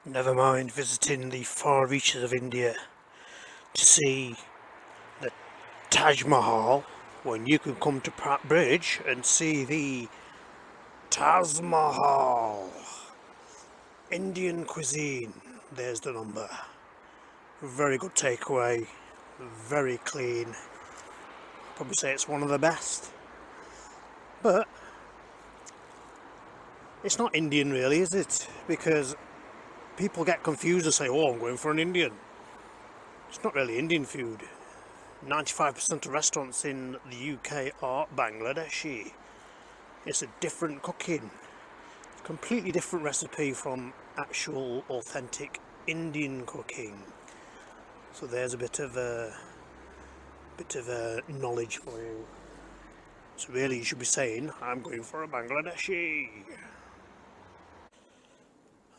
Never mind visiting the far reaches of India to see the Taj Mahal when you can come to Platt Bridge and see the Taj Mahal. Indian cuisine, there's the number. Very good takeaway, very clean. Probably say it's one of the best. But it's not Indian really, is it? Because people get confused and say, oh, I'm going for an Indian. It's not really Indian food. 95% of restaurants in the UK are Bangladeshi. It's a different cooking, completely different recipe from actual authentic Indian cooking. So there's a bit of knowledge for you. So really you should be saying, I'm going for a Bangladeshi.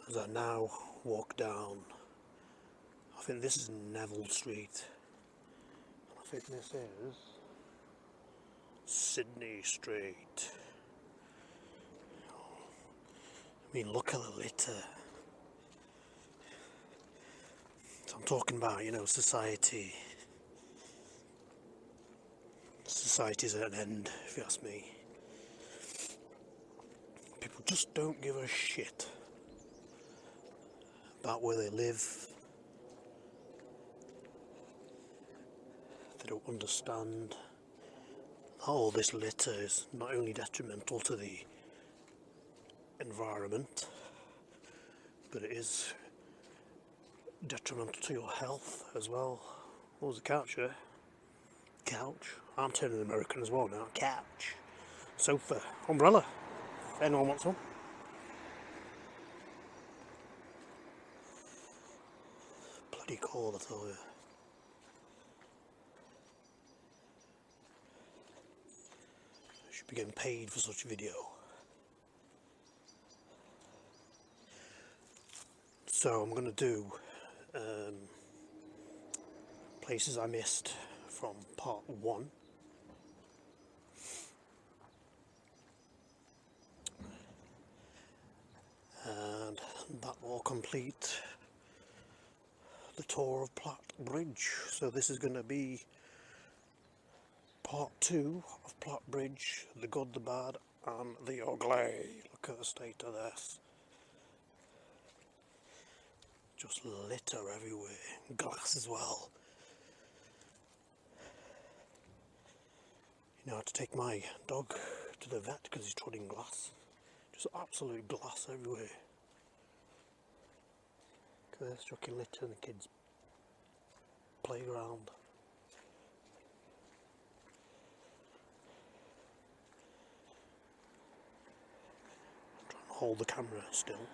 As I now walk down, I think this is Neville Street. I think this is Sydney Street. I mean, look at the litter. So I'm talking about, society. Society's at an end, if you ask me. People just don't give a shit about where they live. They don't understand how all this litter is not only detrimental to the environment, but it is detrimental to your health as well. What was the couch there? Couch. I'm turning American as well now. Couch. Sofa. Umbrella. If anyone wants one. Bloody cold, I tell you. I should be getting paid for such a video. So I'm going to do places I missed from part 1. And that will complete the tour of Platt Bridge. So this is going to be part 2 of Platt Bridge, the good, the bad and the ugly. Look at the state of this. Just litter everywhere, glass as well. I had to take my dog to the vet because he's treading glass. Just absolute glass everywhere. Look at this, chucking litter in the kids' playground. I'm trying to hold the camera still.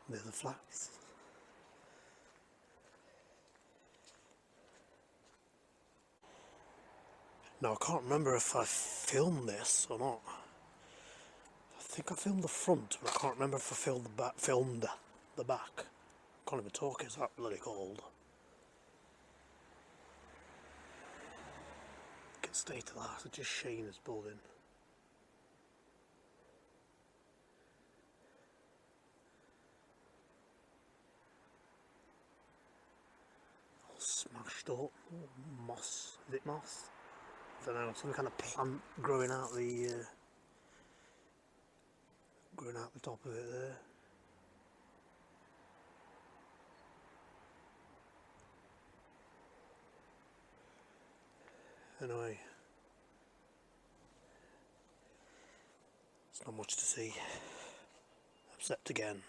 There's the flats. Now I can't remember if I filmed this or not. I think I filmed the front, but I can't remember if I filmed the back. I can't even talk, it's that bloody cold. Get state of that, it's just Shane is building. Smashed up. Moss. Is it moss? I don't know, some kind of plant growing out the top of it there. Anyway, it's not much to see. Except again,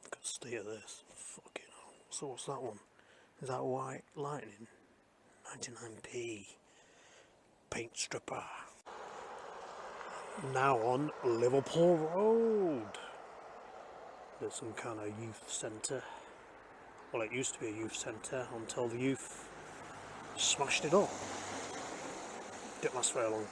look at the state of this. Fucking hell. So what's that one? Is that white lightning? 99p. Paint stripper. Now on Liverpool Road. There's some kind of youth centre. Well, it used to be a youth centre until the youth smashed it up. Didn't last very long.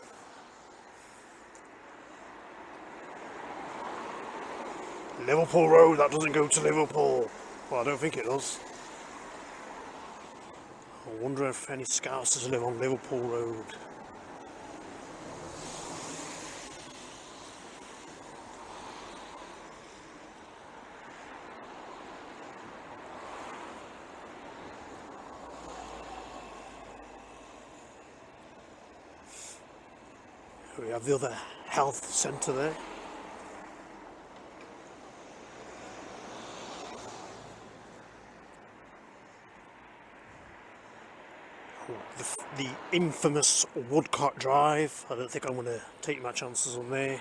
Liverpool Road, that doesn't go to Liverpool. Well, I don't think it does. I wonder if any Scousers live on Liverpool Road. We have the other health centre there. The infamous Woodcock Drive. I don't think I'm going to take my chances on there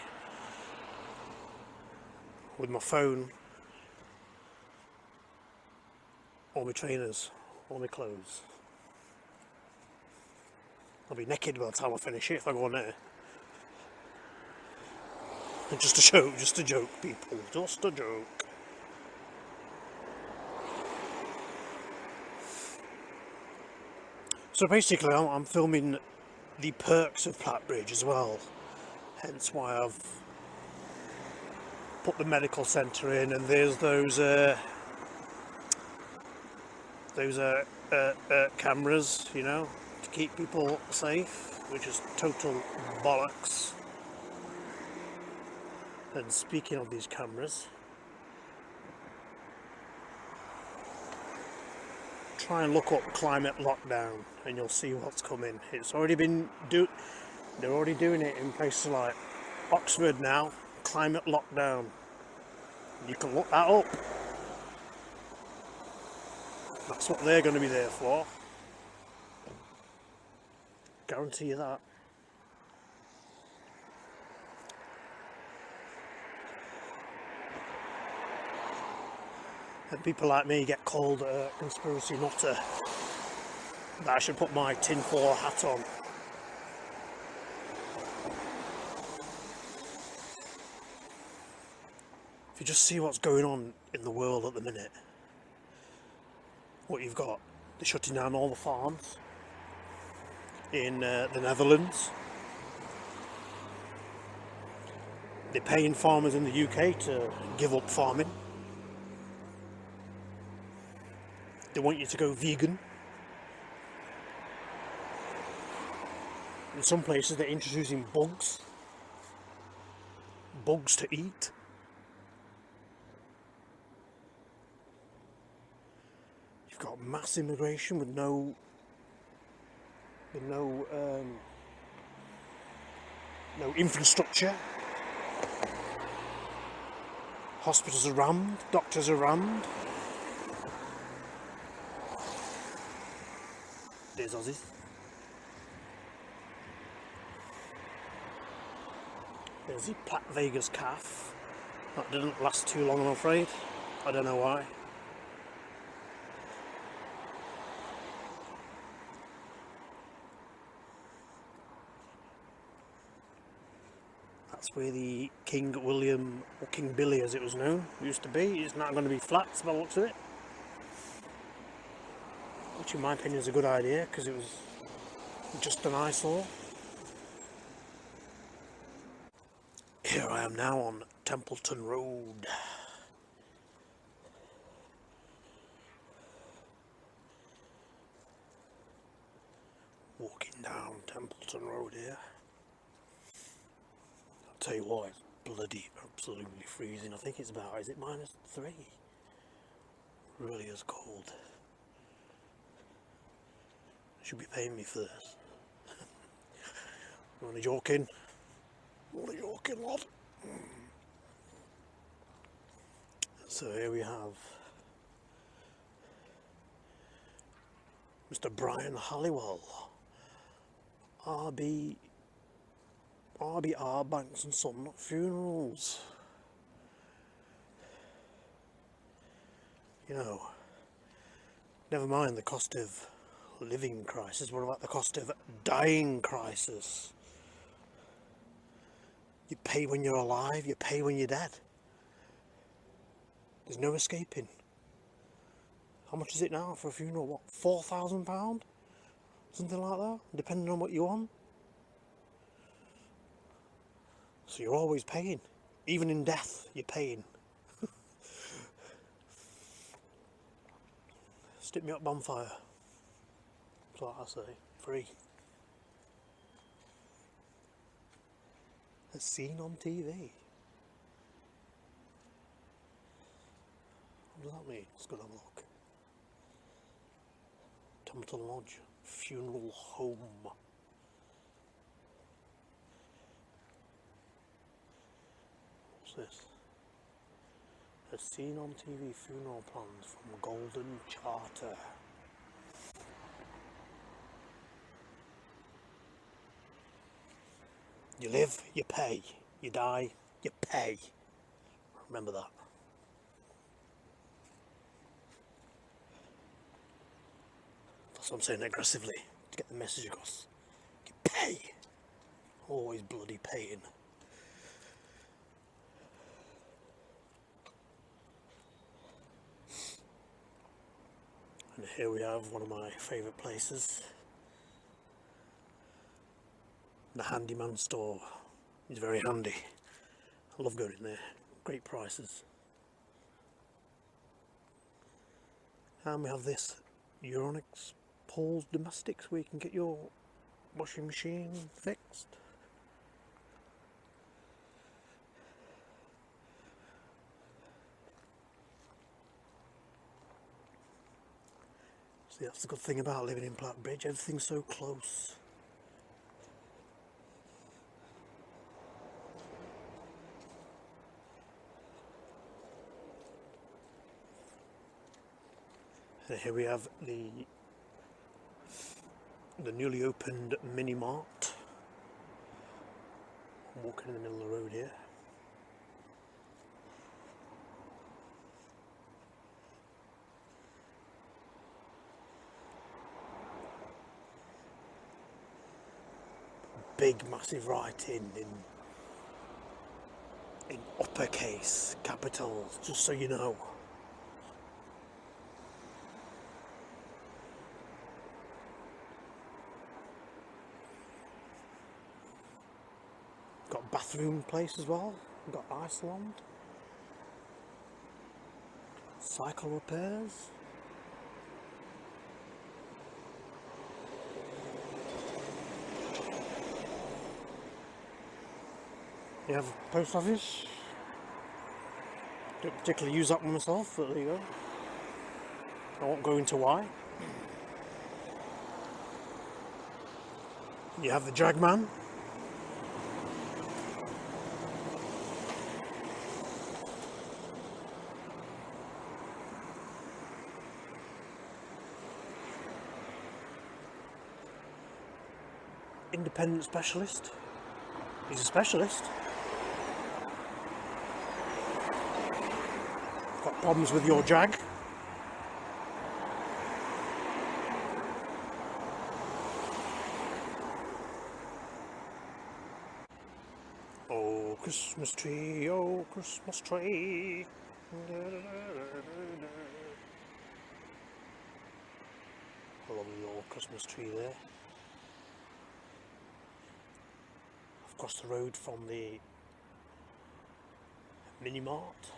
with my phone or my trainers or my clothes. I'll be naked by the time I finish it if I go on there. Just a joke, people, just a joke. So basically I'm filming the perks of Platt Bridge as well, hence why I've put the medical centre in, and there's those cameras, you know, to keep people safe, which is total bollocks. And speaking of these cameras, try and look up climate lockdown and you'll see what's coming. It's already been they're already doing it in places like Oxford now. Climate lockdown. You can look that up. That's what they're going to be there for. Guarantee you that. And people like me get called a conspiracy nutter. That I should put my tinfoil hat on. If you just see what's going on in the world at the minute, what you've got, they're shutting down all the farms in the Netherlands. They're paying farmers in the UK to give up farming. They want you to go vegan. In some places they're introducing bugs to eat. You've got mass immigration with no infrastructure. Hospitals are rammed, doctors are rammed. There's Aussies. There's the Platt Vegas calf. That didn't last too long, I'm afraid. I don't know why. That's where the King William, or King Billy as it was known, used to be. It's not going to be flats by the looks of it. Which in my opinion is a good idea, because it was just an eyesore. Here I am now on Templeton Road. Walking down Templeton Road here. I'll tell you what, it's bloody absolutely freezing. I think it's about, is it -3? Really is cold. Should be paying me for this. I'm only joking. Only joking, lad. So here we have Mr. Brian Halliwell, RBR Banks and Son Funerals. You know, never mind the cost of living crisis, what about the cost of dying crisis? You pay when you're alive, you pay when you're dead. There's no escaping. How much is it now for a funeral? What, £4,000? Something like that, depending on what you want. So you're always paying. Even in death, you're paying. Stick me up bonfire. That's what I say. Free. As seen on TV. What does that mean? Let's go and have a look. Templeton Lodge. Funeral home. What's this? As seen on TV, funeral plans from Golden Charter. You live, you pay. You die, you pay. Remember that. That's what I'm saying aggressively, to get the message across. You pay. Always bloody paying. And here we have one of my favourite places. The handyman store. It's very handy. I love going in there. Great prices. And we have this Euronics Paul's Domestics where you can get your washing machine fixed. See, that's the good thing about living in Platt Bridge, everything's so close. And here we have the newly opened mini mart. I'm walking in the middle of the road here. Big massive writing in uppercase capitals, just so you know. Got a bathroom place as well. We've got Iceland. Cycle repairs. You have a post office. Don't particularly use that one myself, but there you go. I won't go into why. You have the Dragman. Independent specialist. He's a specialist. Got problems with your Jag? Oh, Christmas tree, oh, Christmas tree. I love the old Christmas tree there. Across the road from the mini mart.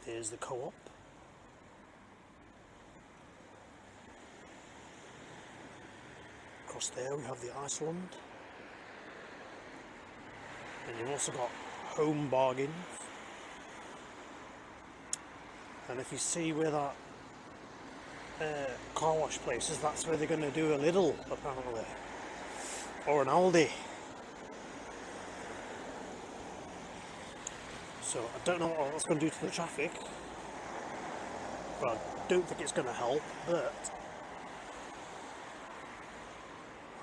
There's the co-op. Across there we have the Iceland. And you've also got Home Bargains. And if you see where that car wash place is, that's where they're going to do a Lidl, apparently. Or an Aldi. So I don't know what that's going to do to the traffic, but I don't think it's going to help, but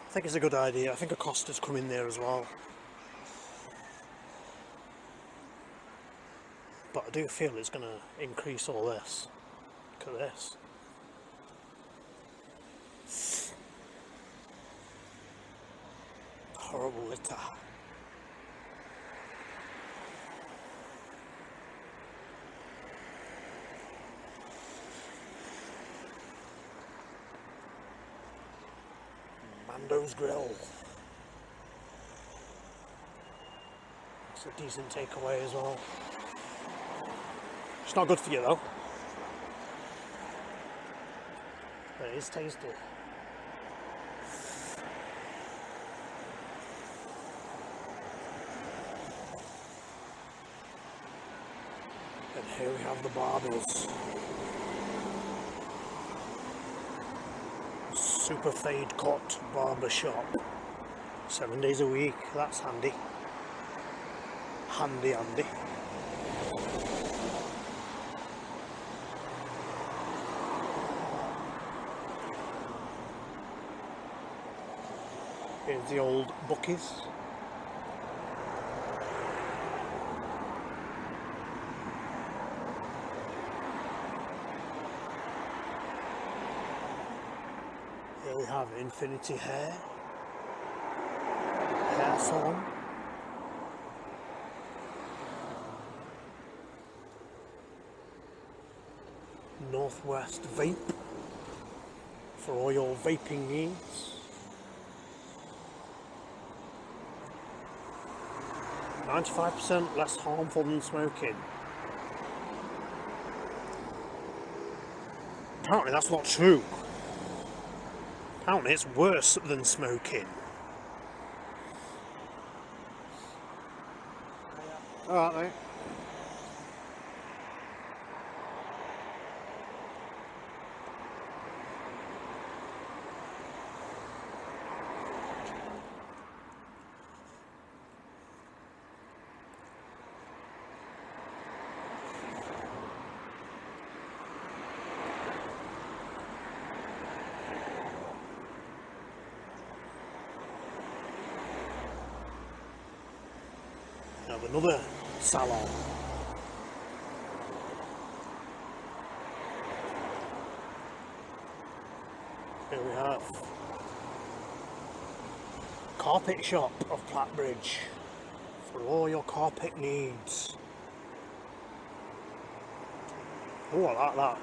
I think it's a good idea. I think a Costa's come in there as well. But I do feel it's going to increase all this. Look at this. Horrible litter. Nando's Grill. It's a decent takeaway as well. It's not good for you though, but it is tasty. And here we have the barbers. Super fade cut barber shop. 7 days a week, that's handy. Handy. Here's the old bookies. Here we have Infinity Hair Salon. Northwest Vape for all your vaping needs. 95% less harmful than smoking. Apparently that's not true. Apparently it's worse than smoking. Alright mate. Have another salon. Here we have carpet shop of Platt Bridge for all your carpet needs. Oh, I like that.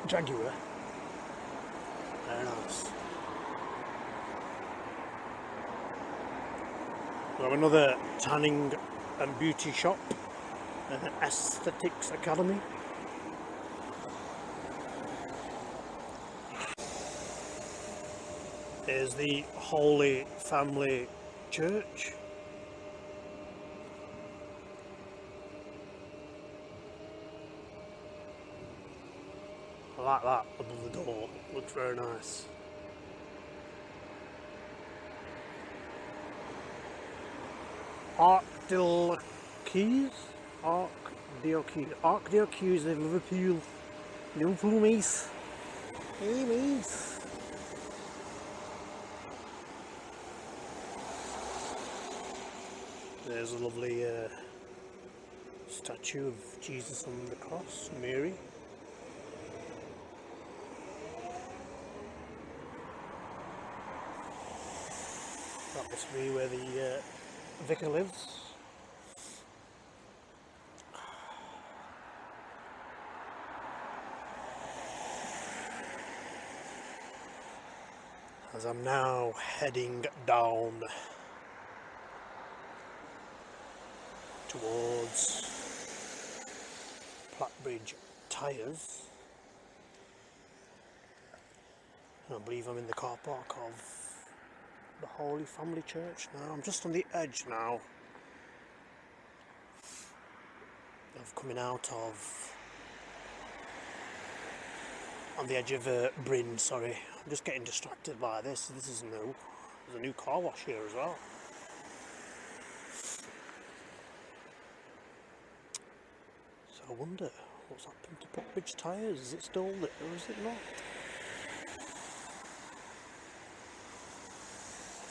Jaguar. Very nice. We have another tanning and beauty shop, an aesthetics academy. Here's the Holy Family Church. I like that above the door, looks very nice. Archdale-Keys in Liverpool mates. Hey mates. There's a lovely statue of Jesus on the cross, Mary. That must be where the vicar lives. As I'm now heading down towards Platt Bridge Tyres. I believe I'm in the car park of the Holy Family Church now. I'm just on the edge now of coming out of, on the edge of Bryn, sorry. I'm just getting distracted by this. This is new. There's a new car wash here as well. So I wonder what's happened to Platt Bridge Tyres. Is it still there or is it not?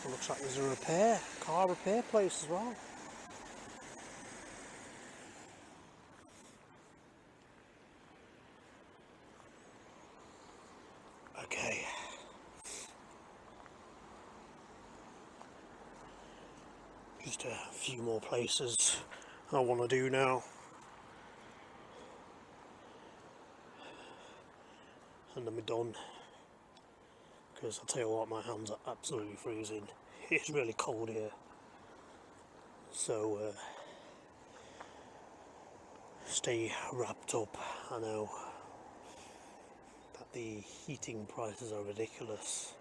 It looks like there's a car repair place as well. Okay. Just a few more places I want to do now. And then we're done. because I'll tell you what, my hands are absolutely freezing. It's really cold here, so stay wrapped up. I know that the heating prices are ridiculous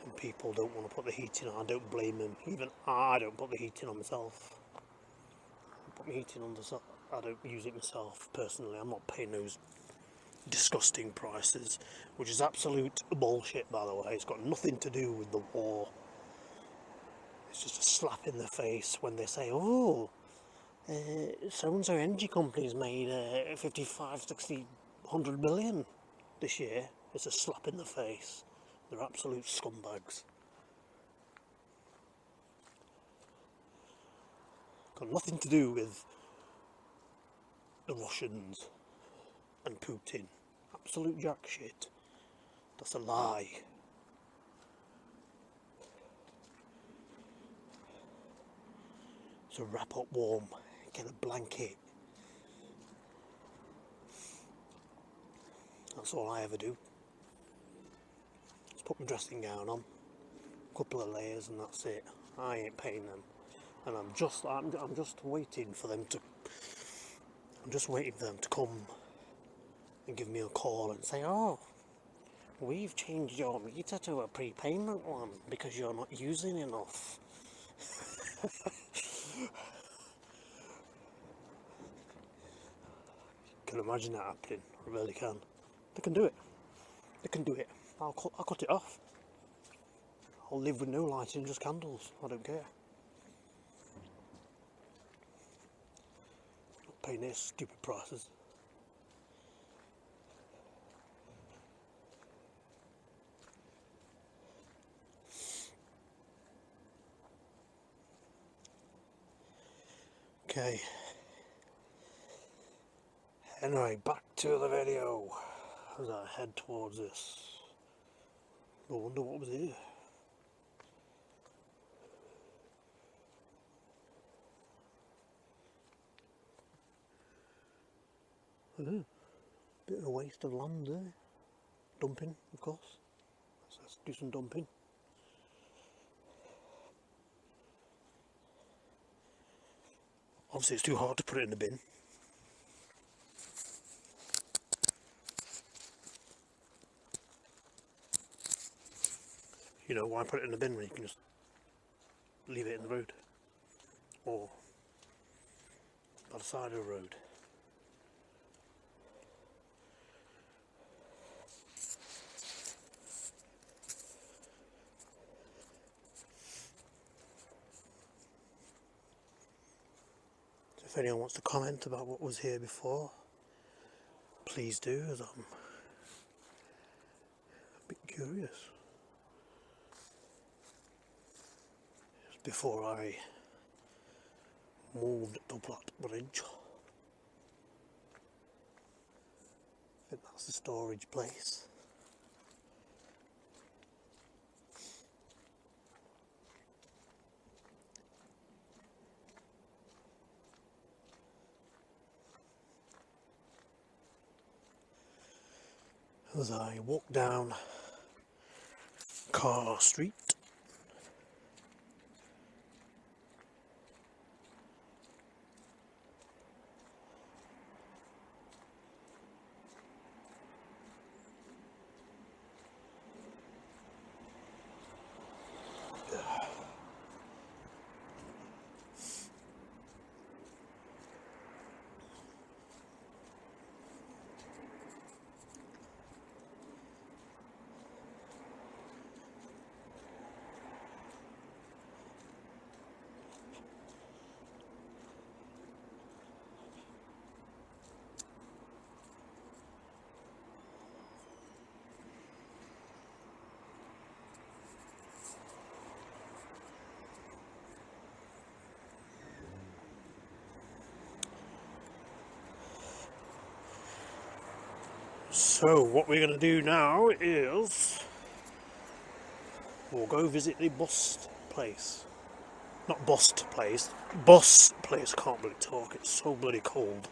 and people don't want to put the heating on. I don't blame them. Even I don't put the heating on myself. I put my heating on myself. I don't use it myself personally. I'm not paying those disgusting prices, which is absolute bullshit, by the way. It's got nothing to do with the war. It's just a slap in the face when they say, oh, so-and-so energy companies made 55, 60, 100 million this year. It's a slap in the face. They're absolute scumbags. Got nothing to do with the Russians and Putin. Absolute jack shit. That's a lie. So wrap up warm, get a blanket. That's all I ever do. Just put my dressing gown on, a couple of layers, and that's it. I ain't paying them, and I'm just waiting for them to. I'm just waiting for them to come and give me a call and say, "Oh, we've changed your meter to a prepayment one because you're not using enough." Can imagine that happening. I really can. They can do it. They can do it. I'll cut it off. I'll live with no lighting, just candles. I don't care. Not paying their stupid prices. Okay. Anyway, back to the video as I head towards this. I wonder what was here. Bit of a waste of land there. Dumping, of course. Let's do some dumping. Obviously it's too hard to put it in the bin. You know, why put it in the bin when you can just leave it in the road? Or by the side of the road. So if anyone wants to comment about what was here before, please do, as I'm a bit curious. Just before I moved to Platt Bridge. I think that's the storage place. As I walk down Car Street, so what we're going to do now is we'll go visit the bus place. Not bust place, bus place. I can't really talk, it's so bloody cold.